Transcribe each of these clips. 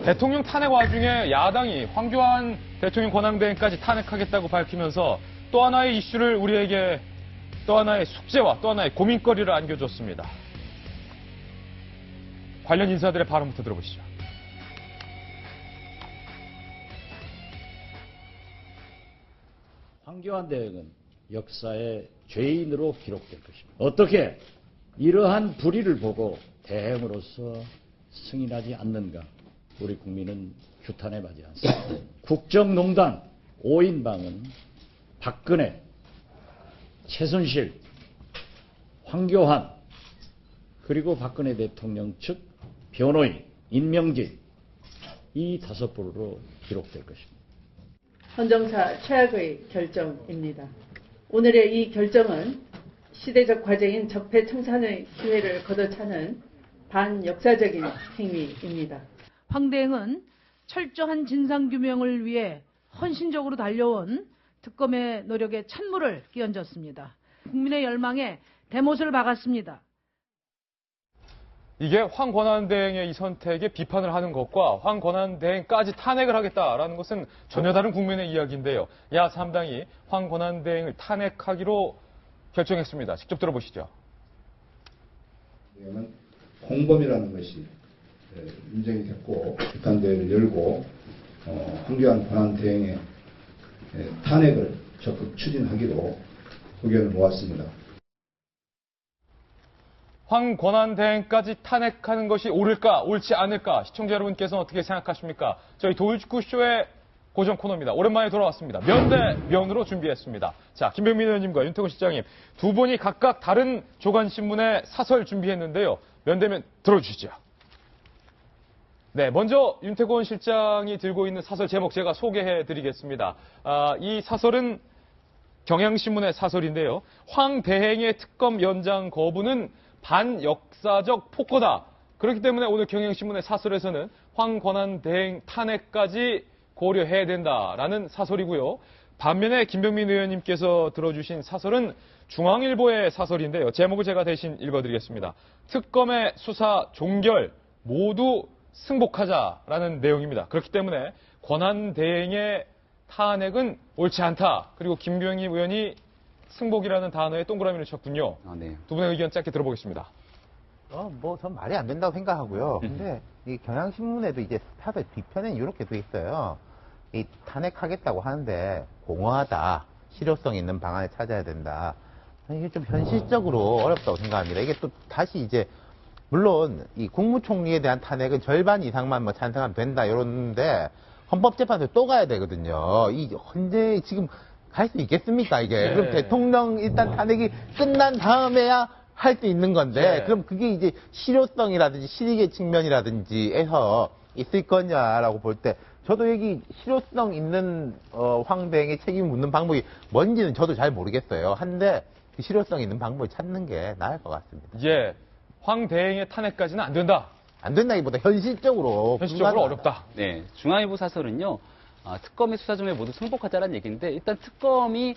대통령 탄핵 와중에 야당이 황교안 대통령 권한대행까지 탄핵하겠다고 밝히면서 또 하나의 이슈를 우리에게 또 하나의 숙제와 또 하나의 고민거리를 안겨줬습니다. 관련 인사들의 발언부터 들어보시죠. 황교안 대행은 역사의 죄인으로 기록될 것입니다. 어떻게 이러한 불의를 보고 대행으로서 승인하지 않는가? 우리 국민은 규탄에 맞지 않습니다. 국정농단 5인방은 박근혜, 최순실, 황교안, 그리고 박근혜 대통령 측 변호인, 임명진 이 5부로 기록될 것입니다. 헌정사 최악의 결정입니다. 오늘의 이 결정은 시대적 과제인 적폐청산의 기회를 걷어차는 반역사적인 행위입니다. 황 대행은 철저한 진상규명을 위해 헌신적으로 달려온 특검의 노력에 찬물을 끼얹었습니다. 국민의 열망에 대못을 박았습니다. 이게 황 권한대행의 이 선택에 비판을 하는 것과 황 권한대행까지 탄핵을 하겠다라는 것은 전혀 다른 국민의 이야기인데요. 야3당이 황 권한대행을 탄핵하기로 결정했습니다. 직접 들어보시죠. 공범이라는 것이 인정이 됐고 규탄대회를 열고 황교안 권한대행의 탄핵을 적극 추진하기로 의견을 모았습니다. 황 권한대행까지 탄핵하는 것이 옳을까, 옳지 않을까? 시청자 여러분께서는 어떻게 생각하십니까? 저희 도일축구쇼의 고정 코너입니다. 오랜만에 돌아왔습니다. 면대면으로 준비했습니다. 자, 김병민 의원님과 윤태곤 실장님 두 분이 각각 다른 조간신문의 사설 준비했는데요. 면대면 들어주시죠. 네, 먼저 윤태곤 실장이 들고 있는 사설 제목 제가 소개해드리겠습니다. 이 사설은 경향신문의 사설인데요. 황 대행의 특검 연장 거부는 반역사적 폭거다. 그렇기 때문에 오늘 경향신문의 사설에서는 황 권한대행 탄핵까지 고려해야 된다라는 사설이고요. 반면에 김병민 의원님께서 들어주신 사설은 중앙일보의 사설인데요. 제목을 제가 대신 읽어드리겠습니다. 특검의 수사 종결 모두 승복하자라는 내용입니다. 그렇기 때문에 권한대행의 탄핵은 옳지 않다. 그리고 김병민 의원이 승복이라는 단어에 동그라미를 쳤군요. 네. 두 분의 의견 짧게 들어보겠습니다. 전 말이 안 된다고 생각하고요. 근데 이 경향신문에도 이제 사설 뒤편에 이렇게 돼 있어요. 이 탄핵하겠다고 하는데 공허하다. 실효성 있는 방안을 찾아야 된다. 이게 좀 현실적으로 어렵다고 생각합니다. 이게 또 다시 이제 물론 이 국무총리에 대한 탄핵은 절반 이상만 뭐 찬성하면 된다 이러는데 헌법재판소에 또 가야 되거든요. 이 현재 지금 갈 수 있겠습니까 이게? 네. 그럼 대통령 일단 탄핵이 끝난 다음에야 할 수 있는 건데 네. 그럼 그게 이제 실효성이라든지 실익의 측면이라든지 해서 있을 거냐라고 볼 때 저도 여기 실효성 있는 황 대행의 책임을 묻는 방법이 뭔지는 저도 잘 모르겠어요. 한데 그 실효성 있는 방법을 찾는 게 나을 것 같습니다. 예, 황 대행의 탄핵까지는 안 된다. 안 된다기보다 현실적으로 어렵다. 네, 중앙일보 사설은요. 특검의 수사점에 모두 승복하자라는 얘기인데 일단 특검이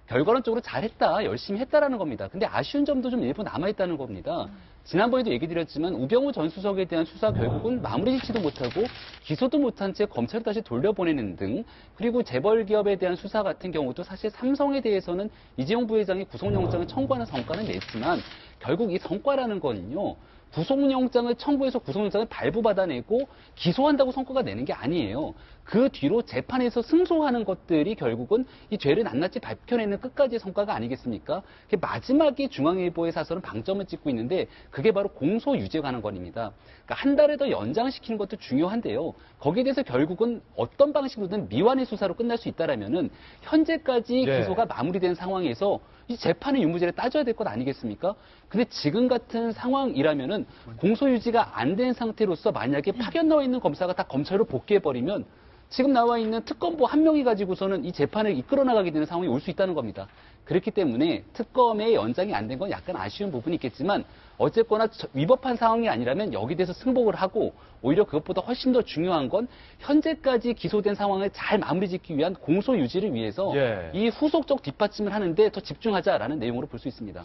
결과론적으로 잘했다, 열심히 했다라는 겁니다. 근데 아쉬운 점도 좀 일부 남아있다는 겁니다. 지난번에도 얘기 드렸지만 우병우 전 수석에 대한 수사 결국은 마무리 짓지도 못하고 기소도 못한 채 검찰로 다시 돌려보내는 등 그리고 재벌 기업에 대한 수사 같은 경우도 사실 삼성에 대해서는 이재용 부회장이 구속영장을 청구하는 성과는 냈지만 결국 이 성과라는 거는요. 구속영장을 청구해서 구속영장을 발부받아내고 기소한다고 성과가 내는 게 아니에요. 그 뒤로 재판에서 승소하는 것들이 결국은 이 죄를 낱낱이 밝혀내는 끝까지의 성과가 아니겠습니까? 마지막에 중앙일보의 사설은 방점을 찍고 있는데 그게 바로 공소유죄 관건입니다. 그러니까 한 달을 더 연장시키는 것도 중요한데요. 거기에 대해서 결국은 어떤 방식으로든 미완의 수사로 끝날 수 있다라면은 현재까지 네. 기소가 마무리된 상황에서 이 재판의 유무죄를 따져야 될 것 아니겠습니까? 근데 지금 같은 상황이라면은 공소유지가 안 된 상태로서 만약에 파견 나와 있는 검사가 다 검찰로 복귀해버리면 지금 나와 있는 특검보 한 명이 가지고서는 이 재판을 이끌어 나가게 되는 상황이 올 수 있다는 겁니다. 그렇기 때문에 특검의 연장이 안 된 건 약간 아쉬운 부분이 있겠지만 어쨌거나 위법한 상황이 아니라면 여기 대해서 승복을 하고 오히려 그것보다 훨씬 더 중요한 건 현재까지 기소된 상황을 잘 마무리 짓기 위한 공소 유지를 위해서 이 후속적 뒷받침을 하는데 더 집중하자라는 내용으로 볼 수 있습니다.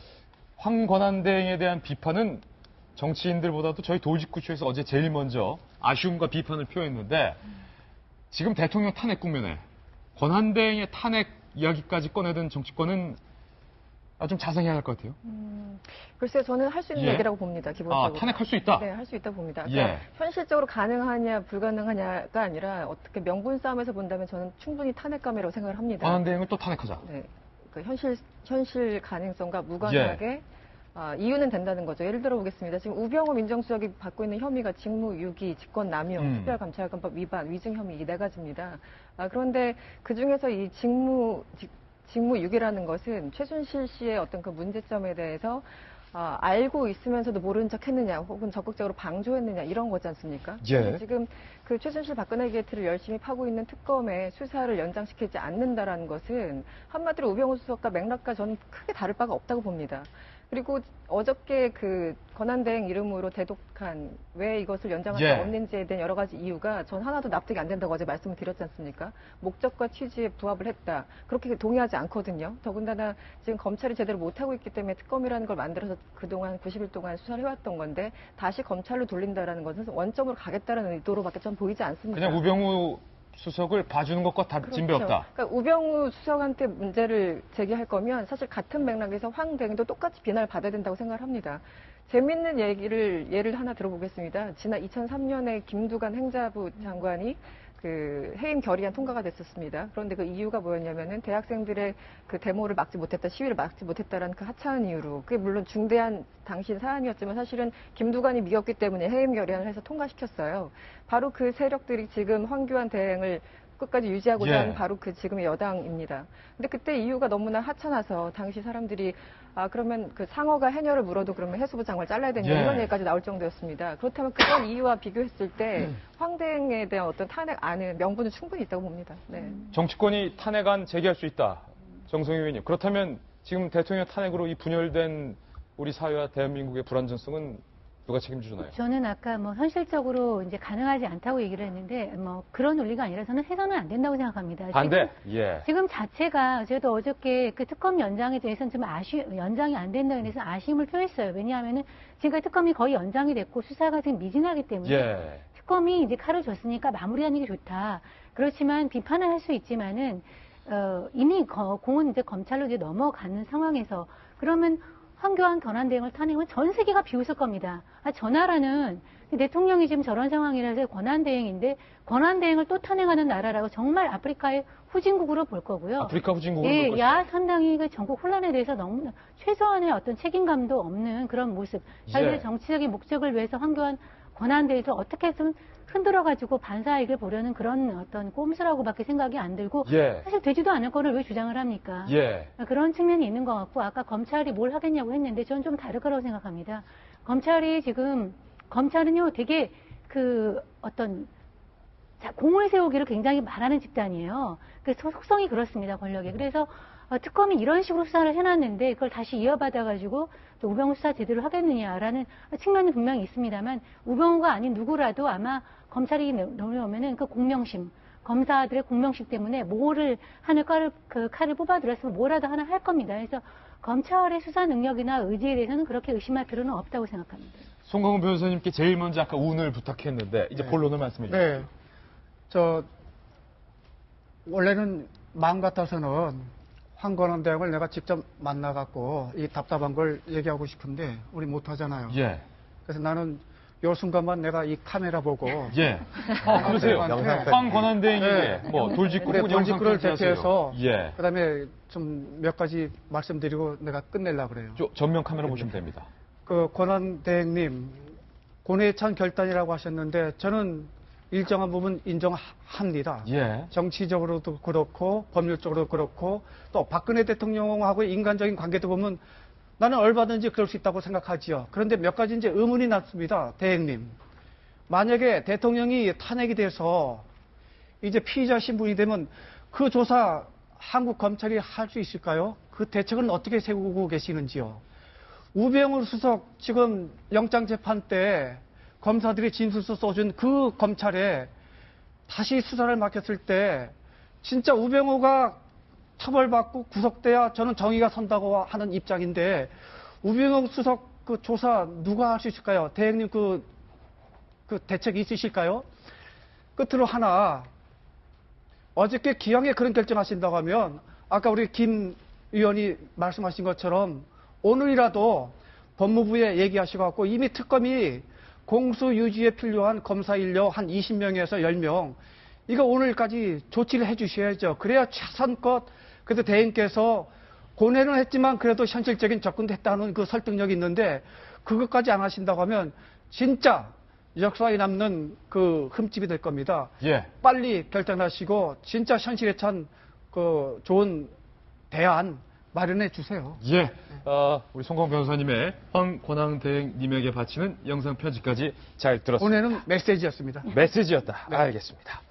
황 권한대행에 대한 비판은 정치인들보다도 저희 돌직구쇼에서 어제 제일 먼저 아쉬움과 비판을 표했는데 지금 대통령 탄핵 국면에 권한대행의 탄핵 이야기까지 꺼내든 정치권은 좀 자성해야 할 것 같아요. 글쎄요, 저는 할 수 있는 예. 얘기라고 봅니다, 기본적으로. 탄핵할 수 있다? 네, 할 수 있다고 봅니다. 예. 그러니까 현실적으로 가능하냐, 불가능하냐가 아니라 어떻게 명분 싸움에서 본다면 저는 충분히 탄핵감이라고 생각을 합니다. 권한대행을 또 탄핵하자. 네. 그 현실 가능성과 무관하게 이유는 된다는 거죠. 예를 들어 보겠습니다. 지금 우병우 민정수석이 받고 있는 혐의가 직무유기, 직권남용, 특별감찰관법 위반, 위증 혐의 이 네 가지입니다. 그런데 그 중에서 이 직무유기라는 것은 최순실 씨의 어떤 그 문제점에 대해서 알고 있으면서도 모르는 척 했느냐, 혹은 적극적으로 방조했느냐, 이런 거지 않습니까? 예. 지금 그 최순실 박근혜 게이트를 열심히 파고 있는 특검의 수사를 연장시키지 않는다라는 것은 한마디로 우병우 수석과 맥락과 저는 크게 다를 바가 없다고 봅니다. 그리고 어저께 그 권한대행 이름으로 대독한 왜 이것을 연장할 수 예. 없는지에 대한 여러 가지 이유가 전 하나도 납득이 안 된다고 어제 말씀을 드렸지 않습니까? 목적과 취지에 부합을 했다. 그렇게 동의하지 않거든요. 더군다나 지금 검찰이 제대로 못하고 있기 때문에 특검이라는 걸 만들어서 그동안 90일 동안 수사를 해왔던 건데 다시 검찰로 돌린다라는 것은 원점으로 가겠다라는 의도로밖에 전 보이지 않습니다. 그냥 우병우 수석을 봐주는 것과 다 진배 없다. 그러니까 우병우 수석한테 문제를 제기할 거면 사실 같은 맥락에서 황 대행도 똑같이 비난을 받아야 된다고 생각을 합니다. 재밌는 예를 하나 들어보겠습니다. 지난 2003년에 김두관 행자부 장관이 그 해임 결의안 통과가 됐었습니다. 그런데 그 이유가 뭐였냐면은 대학생들의 그 데모를 막지 못했다, 시위를 막지 못했다라는 그 하찮은 이유로, 그게 물론 중대한 당시 사안이었지만 사실은 김두관이 미웠기 때문에 해임 결의안을 해서 통과시켰어요. 바로 그 세력들이 지금 황교안 대행을 끝까지 유지하고자 하는 바로 그 지금의 여당입니다. 근데 그때 이유가 너무나 하찮아서 당시 사람들이 그러면 그 상어가 해녀를 물어도 그러면 해수부 장관을 잘라야 되냐 이런 얘기까지 나올 정도였습니다. 그렇다면 그런 이유와 비교했을 때 황대행에 대한 어떤 탄핵안은 명분은 충분히 있다고 봅니다. 네. 정치권이 탄핵안 제기할 수 있다. 정성희 의원님. 그렇다면 지금 대통령 탄핵으로 이 분열된 우리 사회와 대한민국의 불안정성은 누가 책임지나요? 저는 아까 현실적으로 이제 가능하지 않다고 얘기를 했는데 그런 논리가 아니라 저는 해서는 안 된다고 생각합니다. 반대. 지금 자체가 저도 어저께 그 특검 연장에 대해서는 좀 연장이 안 된다고 해서 아쉬움을 표했어요. 왜냐하면은 지금까지 특검이 거의 연장이 됐고 수사가 지금 미진하기 때문에 특검이 이제 칼을 줬으니까 마무리하는 게 좋다. 그렇지만 비판을 할 수 있지만은 이미 공은 이제 검찰로 이제 넘어가는 상황에서 그러면 황교안 권한대행을 탄핵하면 전 세계가 비웃을 겁니다. 저 나라는 대통령이 지금 저런 상황이라서 권한대행인데 권한대행을 또 탄핵하는 나라라고 정말 아프리카의 후진국으로 볼 거고요. 아프리카 후진국으로 볼 것이다. 상당히 그 전국 혼란에 대해서 너무 최소한의 어떤 책임감도 없는 그런 모습. 자기의 정치적인 목적을 위해서 황교안 권한대행에서 어떻게 해서는 흔들어가지고 반사이익을 보려는 그런 어떤 꼼수라고밖에 생각이 안 들고 사실 되지도 않을 거를 왜 주장을 합니까? 그런 측면이 있는 것 같고 아까 검찰이 뭘 하겠냐고 했는데 저는 좀 다를 거라고 생각합니다. 검찰은요 되게 그 어떤 공을 세우기를 굉장히 말하는 집단이에요. 그 속성이 그렇습니다, 권력에. 그래서 특검이 이런 식으로 수사를 해놨는데 그걸 다시 이어받아가지고 또 우병우 수사 제대로 하겠느냐라는 측면이 분명히 있습니다만 우병우가 아닌 누구라도 아마 검찰이 넘어오면은 그 공명심, 검사들의 공명심 때문에 뭐를 하는 칼을 뽑아들었으면 뭐라도 하나 할 겁니다. 그래서 검찰의 수사 능력이나 의지에 대해서는 그렇게 의심할 필요는 없다고 생각합니다. 송강훈 변호사님께 제일 먼저 아까 운을 부탁했는데 이제 본론을 말씀해 주시죠. 네. 원래는 마음 같아서는 황건원 대행을 내가 직접 만나갖고 이 답답한 걸 얘기하고 싶은데 우리 못하잖아요. 그래서 나는 요 순간만 내가 이 카메라 보고 그러세요. 황 권한대행에게 돌직구를 대표해서 그다음에 좀 몇 가지 말씀드리고 내가 끝내려고 그래요. 전면 카메라 보시면 됩니다. 그 권한대행님 고뇌찬 결단이라고 하셨는데 저는 일정한 부분 인정합니다. 정치적으로도 그렇고 법률적으로도 그렇고 또 박근혜 대통령하고의 인간적인 관계도 보면 나는 얼마든지 그럴 수 있다고 생각하지요. 그런데 몇 가지 이제 의문이 났습니다. 대행님. 만약에 대통령이 탄핵이 돼서 이제 피의자 신분이 되면 그 조사 한국 검찰이 할 수 있을까요? 그 대책은 어떻게 세우고 계시는지요? 우병우 수석 지금 영장재판 때 검사들이 진술서 써준 그 검찰에 다시 수사를 맡겼을 때 진짜 우병우가 처벌받고 구속돼야 저는 정의가 선다고 하는 입장인데 우병우 수석 그 조사 누가 할 수 있을까요? 대행님 그 대책이 있으실까요? 끝으로 하나, 어저께 기왕에 그런 결정하신다고 하면 아까 우리 김 의원이 말씀하신 것처럼 오늘이라도 법무부에 얘기하시고 갖고 이미 특검이 공수 유지에 필요한 검사 인력 한 20명에서 10명 이거 오늘까지 조치를 해 주셔야죠. 그래야 최선껏 그래도 대행께서 고뇌는 했지만 그래도 현실적인 접근도 했다는 그 설득력이 있는데 그것까지 안 하신다고 하면 진짜 역사에 남는 그 흠집이 될 겁니다. 예. 빨리 결정하시고 진짜 현실에 찬 그 좋은 대안 마련해 주세요. 예. 우리 송광 변호사님의 황권항 대행님에게 바치는 영상 편지까지 잘 들었습니다. 오늘은 메시지였습니다. 메시지였다. 알겠습니다.